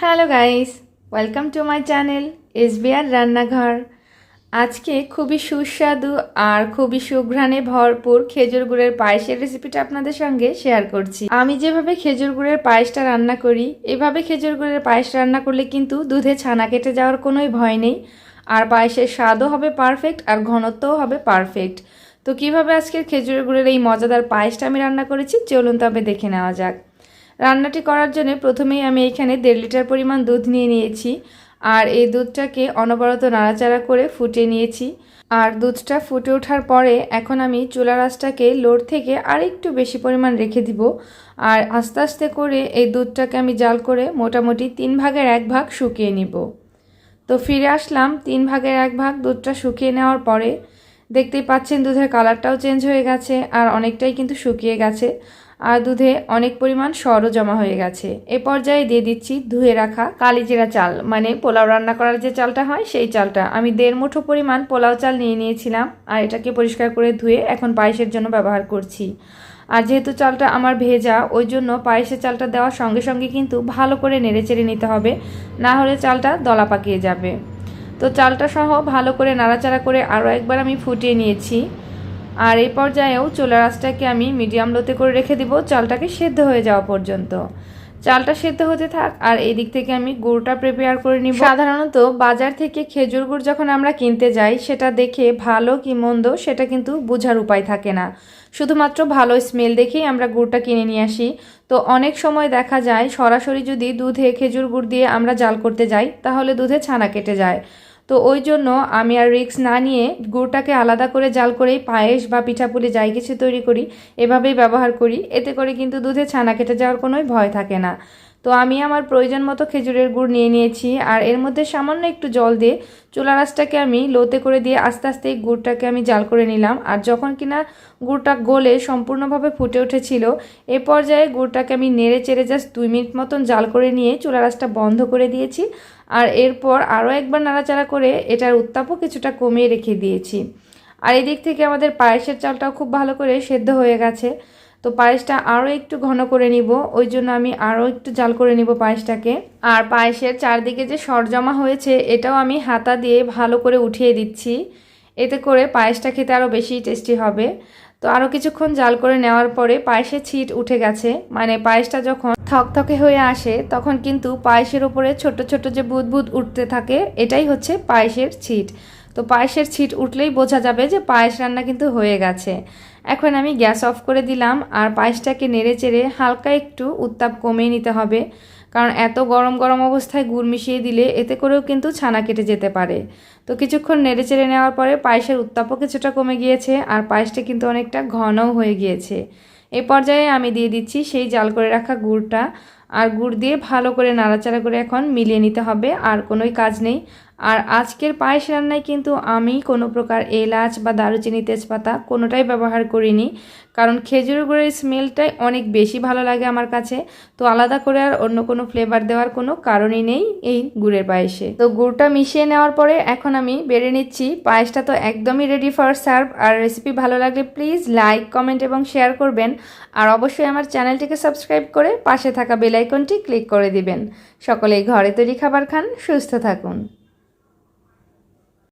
Hello guys, welcome to my channel SBR রান্নাঘর। আজকে খুবই সুস্বাদু আর খুবই সুঘ্রাণে ভরপুর খেজুর গুড়ের পায়েসের রেসিপিটা আপনাদের সঙ্গে শেয়ার করছি। আমি যেভাবে খেজুর গুড়ের পায়েসটা রান্না করি, এভাবে খেজুর গুড়ের পায়েস রান্না করলে কিন্তু দুধে ছানা কেটে যাওয়ার কোনোই ভয় নেই, আর পায়েসের স্বাদও হবে পারফেক্ট আর ঘনত্বও হবে পারফেক্ট। তো কিভাবে আজকের খেজুর গুড়ের এই মজাদার পায়েসটা আমি রান্না করেছি চলুন তবে দেখে নেওয়া যাক। রান্নাটি করার জন্য প্রথমেই আমি এখানে 1.5 লিটার পরিমাণ দুধ নিয়ে নিয়েছি, আর এই দুধটাকে অনবরত নাড়াচাড়া করে ফুটিয়ে নিয়েছি। আর দুধটা ফুটে ওঠার পরে এখন আমি চুলার আঁচটাকে লোর থেকে আর একটু বেশি পরিমাণ রেখে দিব, আর আস্তে আস্তে করে এই দুধটাকে আমি জাল করে মোটামুটি 3 ভাগের 1 ভাগ শুকিয়ে নিব। তো ফিরে আসলাম 3 ভাগের 1 ভাগ দুধটা শুকিয়ে নেওয়ার পরে। দেখতেই পাচ্ছেন দুধের কালারটাও চেঞ্জ হয়ে গেছে আর অনেকটাই কিন্তু শুকিয়ে গেছে, আর দুধে অনেক পরিমাণ সরও জমা হয়ে গেছে। এ পর্যায়ে দিয়ে দিচ্ছি ধুয়ে রাখা কালিজিরা চাল, মানে পোলাও রান্না করার যে চালটা হয় সেই চালটা। আমি 1.5 মুঠো পরিমাণ পোলাও চাল নিয়ে নিয়েছিলাম, আর এটাকে পরিষ্কার করে ধুয়ে এখন পায়েসের জন্য ব্যবহার করছি। আর যেহেতু চালটা আমার ভেজা, ওই জন্য পায়েসের চালটা দেওয়ার সঙ্গে সঙ্গে কিন্তু ভালো করে নেড়েচেড়ে নিতে হবে, না হলে চালটা দলা পাকিয়ে যাবে। তো চালটা সহ ভালো করে নাড়াচাড়া করে আরও একবার আমি ফুটিয়ে নিয়েছি। আর এই পর্যায়েও চুলার আঁচটাকে আমি মিডিয়াম লোতে করে রেখে দিব চালটাকে সেদ্ধ হয়ে যাওয়া পর্যন্ত। চালটা সেদ্ধ হতে থাক, আর এই দিক থেকে আমি গুড়টা প্রিপেয়ার করে নিব। সাধারণত বাজার থেকে খেজুর গুড় যখন আমরা কিনতে যাই, সেটা দেখে ভালো কি মন্দ সেটা কিন্তু বোঝার উপায় থাকে না, শুধুমাত্র ভালো স্মেল দেখেই আমরা গুড়টা কিনে নিয়ে আসি। তো অনেক সময় দেখা যায় সরাসরি যদি দুধে খেজুর গুড় দিয়ে আমরা জাল করতে যাই, তাহলে দুধে ছানা কেটে যায়। তো ওই জন্য আমি আর রিস্ক না নিয়ে গুড়টাকে আলাদা করে জাল করেই পায়েস বা পিঠাপুলি যাই কিছু তৈরি করি, এভাবেই ব্যবহার করি। এতে করে কিন্তু দুধে ছানা কেটে যাওয়ার কোনোই ভয় থাকে না। তো আমি আমার প্রয়োজন মতো খেজুরের গুড় নিয়ে নিয়েছি, আর এর মধ্যে সামান্য একটু জল দিয়ে চুলার আঁচটাকে আমি লোতে করে দিয়ে আস্তে আস্তে এই গুড়টাকে আমি জাল করে নিলাম। আর যখন কিনা গুড়টা গলে সম্পূর্ণভাবে ফুটে উঠেছিল, এ পর্যায়ে গুড়টাকে আমি নেড়ে চেড়ে জাস্ট 2 মিনিট মতন জাল করে নিয়ে চুলার আঁচটা বন্ধ করে দিয়েছি। আর এরপর আরও একবার নাড়াচাড়া করে এটার উত্তাপও কিছুটা কমিয়ে রেখে দিয়েছি। আর এই দিক থেকে আমাদের পায়েসের চালটাও খুব ভালো করে সেদ্ধ হয়ে গেছে। তো পায়েসটা আরও একটু ঘন করে নিব, ওই জন্য আমি আরও একটু জাল করে নিব পায়েসটাকে। আর পায়েসের চারদিকে যে সর জমা হয়েছে, এটাও আমি হাতা দিয়ে ভালো করে উঠিয়ে দিচ্ছি, এতে করে পায়েসটা খেতে আরও বেশি টেস্টি হবে। তো আরও কিছুক্ষণ জাল করে নেওয়ার পরে পায়েসের ছিট উঠে গেছে, মানে পায়েসটা যখন থকথকে হয়ে আসে তখন কিন্তু পায়েসের ওপরে ছোট ছোট যে বুদবুদ উঠতে থাকে, এটাই হচ্ছে পায়েসের ছিট। তো পায়েসের ছিট উঠলেই বোঝা যাবে যে পায়েস রান্না কিন্তু হয়ে গেছে। এখন আমি গ্যাস অফ করে দিলাম, আর পায়েসটাকে নেড়ে চেড়ে হালকা একটু উত্তাপ কমিয়ে নিতে হবে, কারণ এত গরম গরম অবস্থায় গুড় মিশিয়ে দিলে এতে করেও কিন্তু ছানা কেটে যেতে পারে। তো কিছুক্ষণ নেড়ে চেড়ে নেওয়ার পরে পায়েসের উত্তাপও কিছুটা কমে গিয়েছে, আর পায়েসটা কিন্তু অনেকটা ঘনও হয়ে গিয়েছে। এই পর্যায়ে আমি দিয়ে দিচ্ছি সেই জাল করে রাখা গুড়টা, আর গুড় দিয়ে ভালো করে নাড়াচাড়া করে এখন মিলিয়ে নিতে হবে, আর কোনোই কাজ নেই। আর আজকের পায়েস রান্নায় কিন্তু আমি কোনো প্রকার এলাচ বা দারুচিনি তেজপাতা কোনোটাই ব্যবহার করিনি, কারণ খেজুর গুড়ের স্মেলটাই অনেক বেশি ভালো লাগে আমার কাছে। তো আলাদা করে আর অন্য কোনো ফ্লেভার দেওয়ার কোনো কারণই নেই এই গুড়ের পায়েসে। তো গুড়টা মিশিয়ে নেওয়ার পরে এখন আমি বেড়ে নিচ্ছি। পায়েসটা তো একদমই রেডি ফর সার্ভ। আর রেসিপি ভালো লাগলে প্লিজ লাইক, কমেন্ট এবং শেয়ার করবেন, আর অবশ্যই আমার চ্যানেলটিকে সাবস্ক্রাইব করে পাশে থাকা বেল আইকনটি ক্লিক করে দিবেন। সকলেই ঘরে তৈরি খাবার খান, সুস্থ থাকুন।